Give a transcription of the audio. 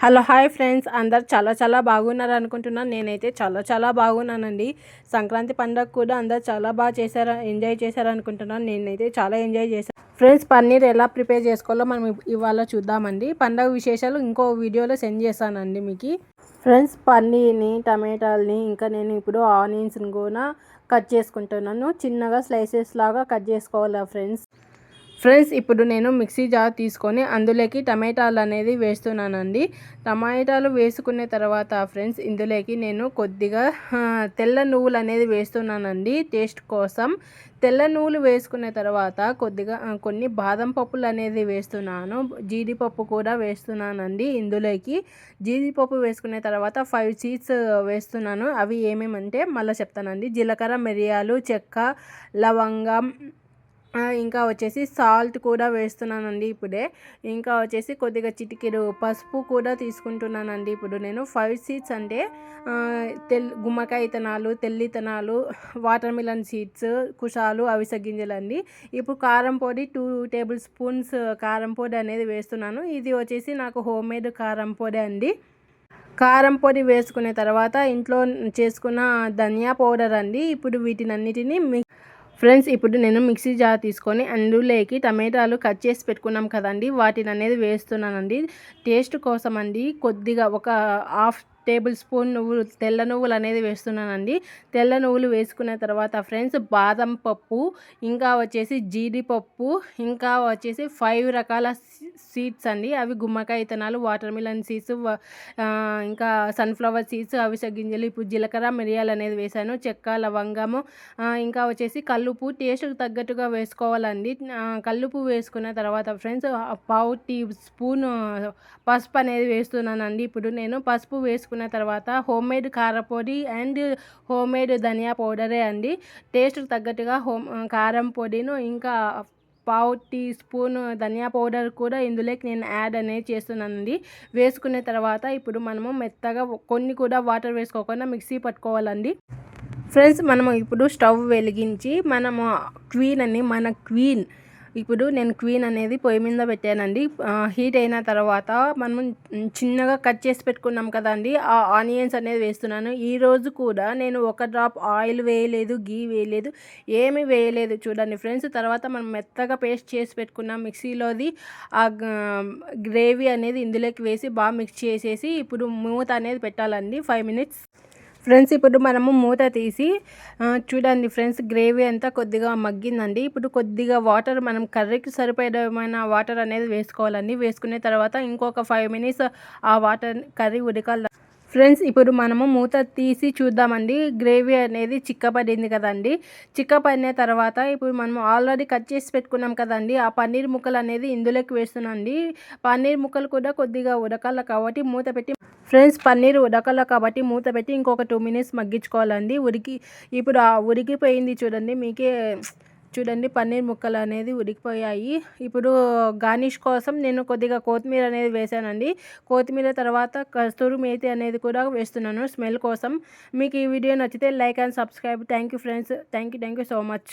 Hello hi friends, అందరు చాలా బాగున్నారు అనుకుంటున్నాను. నేనైతే చాలా బాగున్నానండి. సంక్రాంతి పండుగ కూడా అందరు చాలా బాగా చేశారు, ఎంజాయ్ చేశారు అనుకుంటున్నాను. నేనైతే చాలా ఎంజాయ్ చేశాను. ఫ్రెండ్స్, పన్నీర్ ఎలా ప్రిపేర్ చేసుకోవాలో మనం ఇవాళ చూద్దామండి. పండుగ విశేషాలు ఇంకో వీడియోలో సెండ్ చేస్తానండి మీకు. ఫ్రెండ్స్, పన్నీర్ని, టమాటాలని, ఇంకా నేను ఇప్పుడు ఆనియన్స్ని కూడా కట్ చేసుకుంటున్నాను. చిన్నగా స్లైసెస్ లాగా కట్ చేసుకోవాలి ఫ్రెండ్స్, ఇప్పుడు నేను మిక్సీ జార్ తీసుకొని అందులోకి టమాటాలు అనేది వేస్తున్నానండి. టమాటాలు వేసుకున్న తర్వాత ఫ్రెండ్స్, ఇందులోకి నేను కొద్దిగా తెల్ల నువ్వులు అనేది వేస్తున్నానండి టేస్ట్ కోసం. తెల్ల నువ్వులు వేసుకున్న తర్వాత కొద్దిగా కొన్ని బాదం పప్పులు అనేది వేస్తున్నాను. జీడిపప్పు కూడా వేస్తున్నానండి ఇందులోకి. జీడిపప్పు వేసుకున్న తర్వాత 5 సీడ్స్ వేస్తున్నాను. అవి ఏమేమంటే మళ్ళీ చెప్తానండి. జీలకర్ర, మిరియాలు, చెక్క, లవంగం, ఇంకా వచ్చేసి సాల్ట్ కూడా వేస్తున్నానండి ఇప్పుడే. ఇంకా వచ్చేసి కొద్దిగా చిటికెడు పసుపు కూడా తీసుకుంటున్నానండి. ఇప్పుడు నేను 5 సీడ్స్ అంటే గుమ్మకాయ విత్తనాలు, తెల్లి విత్తనాలు, వాటర్ మిలన్ సీడ్స్, కుషాలు, అవిసె గింజలండి. ఇప్పుడు కారం పొడి 2 టేబుల్ స్పూన్స్ కారం పొడి అనేది వేస్తున్నాను. ఇది వచ్చేసి నాకు హోమ్ మేడ్ కారం పొడి అండి. కారం పొడి వేసుకున్న తర్వాత ఇంట్లో చేసుకున్న ధనియా పౌడర్ అండి. ఇప్పుడు వీటినన్నిటిని ఫ్రెండ్స్, ఇప్పుడు నేను మిక్సీ జార్ తీసుకొని అందులోకి టమాటాలు కట్ చేసి పెట్టుకున్నాం కదండి, వాటిని అనేది వేస్తున్నానండి. టేస్ట్ కోసం అండి కొద్దిగా ఒక హాఫ్ టేబుల్ స్పూన్ తెల్ల నువ్వులు అనేది వేస్తున్నానండి. తెల్ల నువ్వులు వేసుకున్న తర్వాత ఫ్రెండ్స్, బాదం పప్పు, ఇంకా వచ్చేసి జీడిపప్పు, ఇంకా వచ్చేసి 5 రకాల సీడ్స్ అండి. అవి గుమ్మకాయ విత్తనాలు, వాటర్ మిలన్ సీడ్స్, ఇంకా సన్ఫ్లవర్ సీడ్స్, అవిసె గింజలు. ఇప్పుడు జీలకర్ర, మిరియాలు అనేది వేసాను. చెక్క, లవంగము, ఇంకా వచ్చేసి కల్లుపు టేస్ట్కి తగ్గట్టుగా వేసుకోవాలండి. కల్లుపు వేసుకున్న తర్వాత ఫ్రెండ్స్, పావు టీ స్పూన్ పసుపు అనేది వేస్తున్నానండి. ఇప్పుడు నేను పసుపు వేసుకున్న తర్వాత హోమ్ మేడ్ కారపొడి అండ్ హోమ్ మేడ్ ధనియా పౌడరే అండి. టేస్ట్కి తగ్గట్టుగా కారం పొడిను, ఇంకా పావు టీ స్పూన్ ధనియా పౌడర్ కూడా ఇందులోకి నేను యాడ్ అనేది చేస్తున్నానండి. వేసుకున్న తర్వాత ఇప్పుడు మనము మెత్తగా కొన్ని కూడా వాటర్ వేసుకోకుండా మిక్సీ పట్టుకోవాలండి. ఫ్రెండ్స్, మనము ఇప్పుడు స్టవ్ వెలిగించి మన క్వీన్ ఇప్పుడు నేను క్వీన్ అనేది పొయ్యి మీద పెట్టానండి. హీట్ అయిన తర్వాత మనం చిన్నగా కట్ చేసి పెట్టుకున్నాం కదండి, ఆ ఆనియన్స్ అనేది వేస్తున్నాను. ఈరోజు కూడా నేను ఒక డ్రాప్ ఆయిల్ వేయలేదు, గీ వేయలేదు, ఏమీ వేయలేదు చూడండి ఫ్రెండ్స్. తర్వాత మనం మెత్తగా పేస్ట్ చేసి పెట్టుకున్నాం మిక్సీలోది ఆ గ్రేవీ అనేది ఇందులోకి వేసి బాగా మిక్స్ చేసేసి ఇప్పుడు మూత అనేది పెట్టాలండి 5 మినిట్స్. ఫ్రెండ్స్, ఇప్పుడు మనము మూత తీసి చూడండి ఫ్రెండ్స్, గ్రేవీ అంతా కొద్దిగా మగ్గిందండి. ఇప్పుడు కొద్దిగా వాటర్, మనం కర్రీకి సరిపోయేమైన వాటర్ అనేది వేసుకోవాలండి. వేసుకున్న తర్వాత ఇంకొక 5 మినిట్స్ ఆ వాటర్ కర్రీ ఉడకాలి ఫ్రెండ్స్. ఇప్పుడు మనము మూత తీసి చూద్దామండి. గ్రేవీ అనేది చిక్కపడింది కదండి. చిక్కపడిన తర్వాత ఇప్పుడు మనం ఆల్రెడీ కట్ చేసి పెట్టుకున్నాం కదండి, ఆ పన్నీర్ ముక్కలు అనేది ఇందులోకి వేస్తున్నాండి. పన్నీర్ ముక్కలు కూడా కొద్దిగా ఉడకాలి కాబట్టి మూత పెట్టి ఫ్రెండ్స్, పన్నీర్ ఉడకాలి కాబట్టి మూత పెట్టి ఇంకొక 2 మినిట్స్ మగ్గించుకోవాలండి. ఇప్పుడు ఉడికిపోయింది చూడండి. మీకే చూడండి, పన్నీర్ ముక్కలు అనేది ఉడికిపోయాయి. ఇప్పుడు గార్నిష్ కోసం నేను కొద్దిగా కొత్తిమీర అనేది వేసానండి. కొత్తిమీర తర్వాత కస్తూరి మేతి అనేది కూడా వేస్తున్నాను స్మెల్ కోసం. మీకు ఈ వీడియో నచ్చితే like and subscribe. Thank you friends. Thank you so much.